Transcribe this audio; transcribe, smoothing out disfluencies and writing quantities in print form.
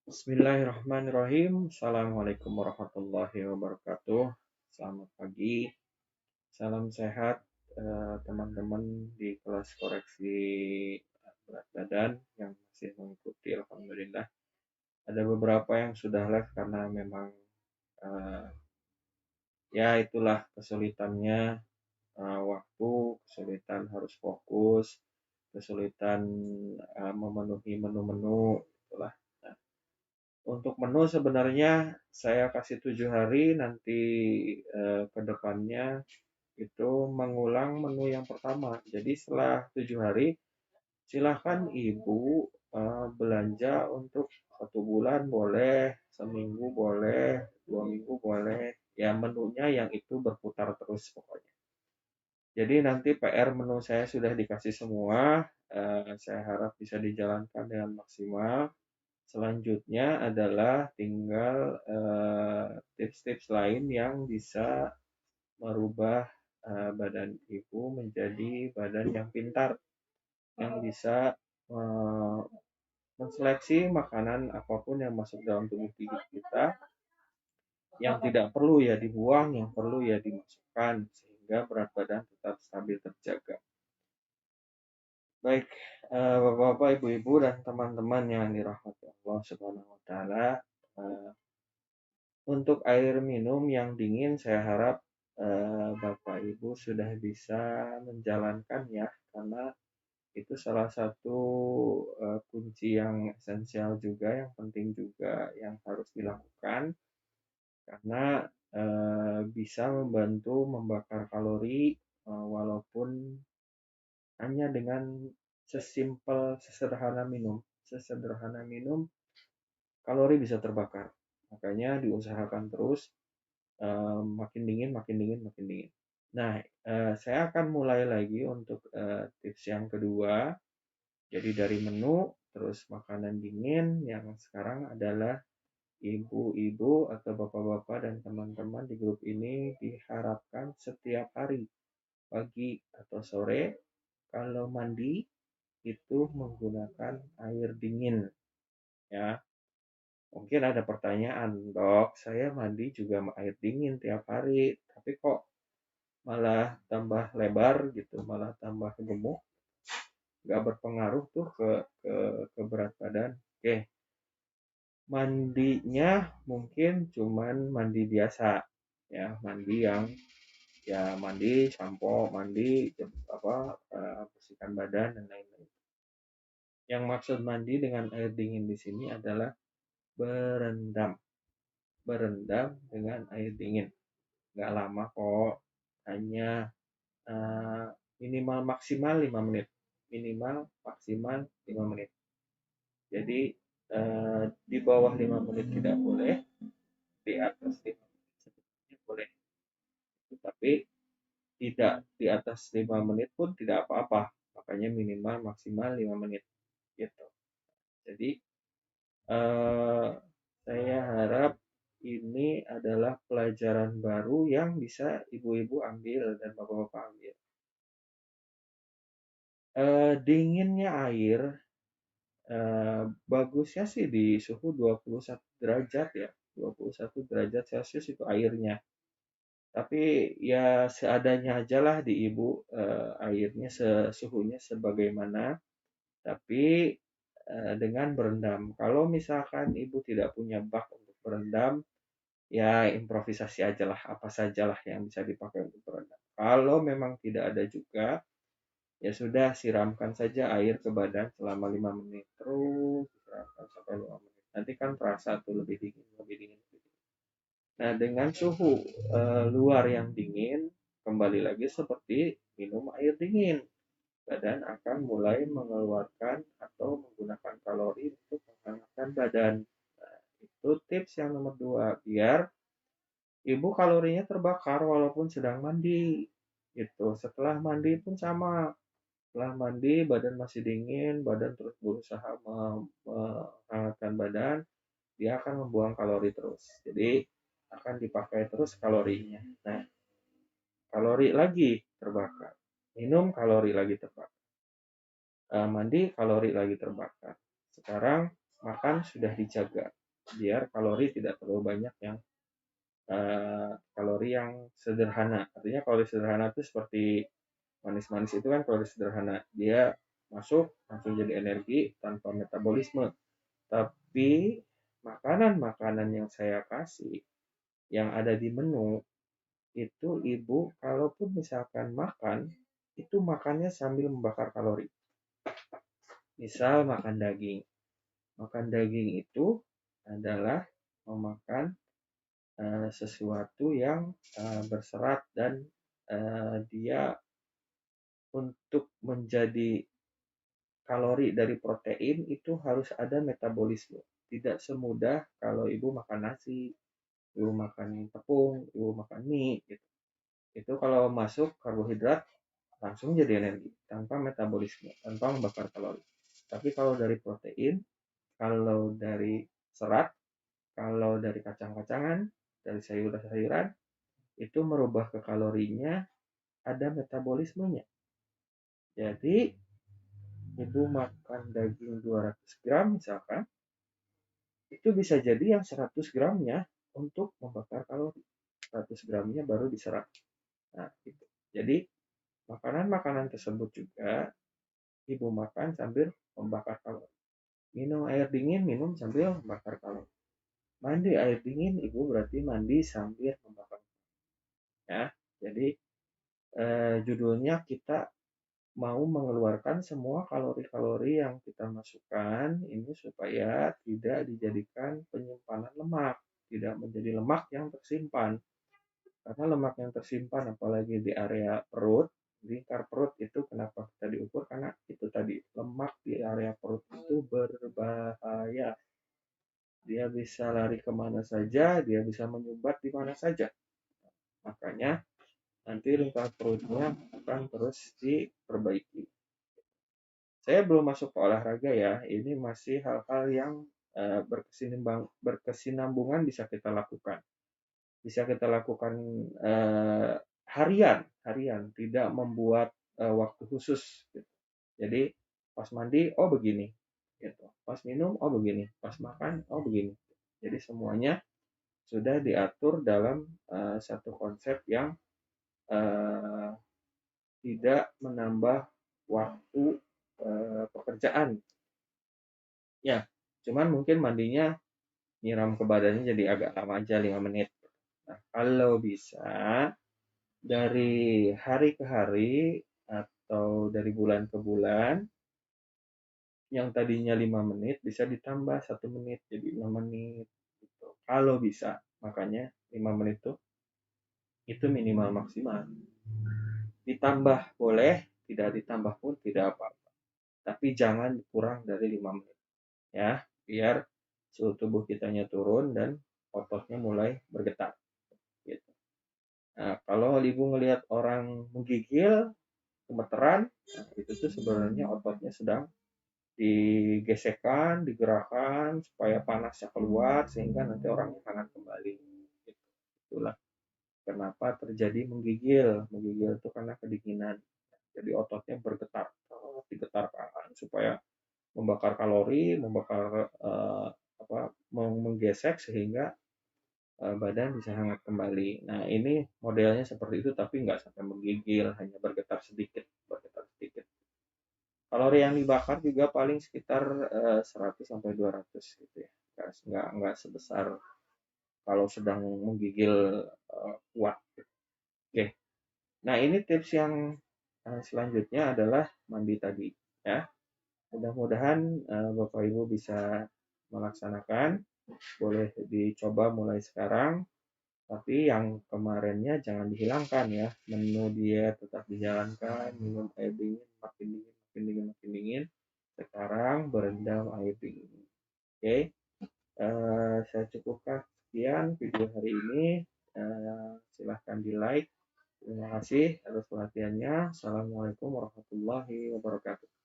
Bismillahirrahmanirrahim. Assalamualaikum warahmatullahi wabarakatuh. Selamat pagi, salam sehat teman-teman di kelas koreksi berat badan yang masih mengikuti. Alhamdulillah. Ada beberapa yang sudah live karena memang eh, ya itulah kesulitannya waktu, kesulitan harus fokus, kesulitan memenuhi menu-menu, itulah. Nah, untuk menu sebenarnya saya kasih 7 hari, nanti ke depannya itu mengulang menu yang pertama. Jadi setelah 7 hari, silahkan ibu belanja untuk 1 bulan boleh, seminggu boleh, 2 minggu boleh. Ya menunya yang itu berputar terus pokoknya. Jadi nanti PR menu saya sudah dikasih semua. Saya harap bisa dijalankan dengan maksimal. Selanjutnya adalah tinggal tips-tips lain yang bisa merubah badan ibu menjadi badan yang pintar, yang bisa menseleksi makanan apapun yang masuk dalam tubuh kita, yang tidak perlu ya dibuang, yang perlu ya dimasukkan, sehingga berat badan tetap stabil terjaga. Baik, Bapak-bapak, Ibu-ibu, dan teman-teman yang dirahmati Allah Subhanahu wa Ta'ala, untuk air minum yang dingin, saya harap Bapak Ibu sudah bisa menjalankan ya, karena itu salah satu kunci yang esensial juga, yang penting juga yang harus dilakukan, karena bisa membantu membakar kalori walaupun hanya dengan sesederhana minum, kalori bisa terbakar. Makanya diusahakan terus makin dingin, makin dingin, makin dingin. Nah, saya akan mulai lagi untuk tips yang kedua. Jadi dari menu, terus makanan dingin, yang sekarang adalah ibu-ibu atau bapak-bapak dan teman-teman di grup ini diharapkan setiap hari, pagi atau sore, kalau mandi itu menggunakan air dingin. Ya, mungkin ada pertanyaan, dok, saya mandi juga air dingin tiap hari, tapi kok malah tambah lebar gitu, malah tambah gemuk, nggak berpengaruh tuh ke berat badan. Oke, mandinya mungkin cuman mandi biasa, ya mandi yang ya mandi sampo, mandi bersihkan badan dan lain-lain. Yang maksud mandi dengan air dingin di sini adalah berendam, dengan air dingin. Nggak lama kok, hanya minimal maksimal 5 menit. Jadi di bawah 5 menit tidak boleh, di atas 5 menit sebenarnya boleh. Tapi tidak di atas 5 menit pun tidak apa-apa. Makanya minimal maksimal 5 menit gitu. Jadi saya harap ini adalah pelajaran baru yang bisa ibu-ibu ambil dan bapak-bapak ambil. Dinginnya air bagusnya sih di suhu 21 derajat ya. 21 derajat Celcius itu airnya. Tapi ya seadanya aja lah di ibu, airnya suhunya sebagaimana. Tapi dengan berendam. Kalau misalkan ibu tidak punya bak untuk berendam, ya improvisasi aja lah, apa sajalah yang bisa dipakai untuk berendam. Kalau memang tidak ada juga, ya sudah, siramkan saja air ke badan selama 5 menit. Terus siramkan sampai 5 menit. Nanti kan terasa tuh lebih dingin, lebih dingin, lebih dingin. Nah, dengan suhu luar yang dingin, kembali lagi seperti minum air dingin. Badan akan mulai mengeluarkan atau menggunakan kalori untuk menghangatkan badan. Nah, itu tips yang nomor 2, biar ibu kalorinya terbakar walaupun sedang mandi. Gitu. Setelah mandi pun sama. Setelah mandi badan masih dingin, badan terus berusaha menghangatkan badan, dia akan membuang kalori terus. Jadi akan dipakai terus kalorinya. Nah, kalori lagi terbakar. Minum, kalori lagi terbakar. Mandi, kalori lagi terbakar. Sekarang makan sudah dijaga. biar kalori tidak terlalu banyak yang kalori yang sederhana. Artinya kalori sederhana itu seperti manis-manis itu kan kalori sederhana. Dia masuk langsung jadi energi tanpa metabolisme. Tapi makanan-makanan yang saya kasih yang ada di menu itu ibu kalaupun misalkan makan itu makannya sambil membakar kalori. Misal makan daging. Makan daging itu adalah memakan sesuatu yang berserat dan dia untuk menjadi kalori dari protein itu harus ada metabolisme. Tidak semudah kalau ibu makan nasi, ibu makan tepung, ibu makan mie gitu. Itu kalau masuk karbohidrat langsung jadi energi tanpa metabolisme, tanpa membakar kalori. Tapi kalau dari protein, kalau dari serat, kalau dari kacang-kacangan, dari sayuran-sayuran, itu merubah ke kalorinya ada metabolismenya. Jadi, ibu makan daging 200 gram misalkan, itu bisa jadi yang 100 gramnya untuk membakar kalori. 100 gramnya baru diserap. Nah, gitu. Jadi, makanan-makanan tersebut juga ibu makan sambil membakar kalori. Minum air dingin, minum sambil membakar kalori. Mandi air dingin, ibu berarti mandi sambil membakar kalori. Ya, jadi judulnya kita mau mengeluarkan semua kalori-kalori yang kita masukkan ini supaya tidak dijadikan penyimpanan lemak, tidak menjadi lemak yang tersimpan. Karena lemak yang tersimpan apalagi di area perut, lingkar perut itu kenapa kita diukur karena itu tadi lemak di area perut itu berbahaya. Dia bisa lari kemana saja, dia bisa menyumbat di mana saja. Makanya nanti lingkar perutnya akan terus diperbaiki. Saya belum masuk ke olahraga ya, ini masih hal-hal yang berkesinambungan bisa kita lakukan. Bisa kita lakukan harian, tidak membuat waktu khusus. Gitu. Jadi pas mandi, oh begini, gitu. Pas minum, oh begini, pas makan, oh begini. Jadi semuanya sudah diatur dalam satu konsep yang uh, tidak menambah waktu pekerjaan. Ya, cuman mungkin mandinya nyiram ke badannya jadi agak lama aja 5 menit. Nah, kalau bisa dari hari ke hari atau dari bulan ke bulan yang tadinya 5 menit bisa ditambah 1 menit jadi 6 menit gitu. Kalau bisa, makanya 5 menit itu minimal maksimal. Ditambah boleh, tidak ditambah pun tidak apa-apa. Tapi jangan kurang dari 5 menit. Ya, biar suhu tubuh kitanya turun dan ototnya mulai bergetar. Gitu. Nah, kalau ibu ngelihat orang menggigil, gemeteran, nah, itu tuh sebenarnya ototnya sedang digesekkan, digerakkan supaya panasnya keluar sehingga nanti orangnya hangat kembali. Gitu. Itulah kenapa terjadi menggigil. Menggigil itu karena kedinginan. Jadi ototnya bergetar, digetarkan supaya membakar kalori, membakar menggesek sehingga badan bisa hangat kembali. Nah ini modelnya seperti itu tapi nggak sampai menggigil, hanya bergetar sedikit, Kalori yang dibakar juga paling sekitar 100 sampai 200 gitu ya. Nggak sebesar kalau sedang menggigil kuat. Oke. Nah ini tips yang selanjutnya adalah mandi tadi ya. Mudah-mudahan Bapak Ibu bisa melaksanakan, boleh dicoba mulai sekarang, tapi yang kemarinnya jangan dihilangkan ya. Menu diet tetap dijalankan, minum air dingin, makin dingin, makin dingin, makin dingin. Sekarang berendam air dingin. Oke, saya cukupkan sekian video hari ini. Silahkan di like. Terima kasih atas perhatiannya. Assalamualaikum warahmatullahi wabarakatuh.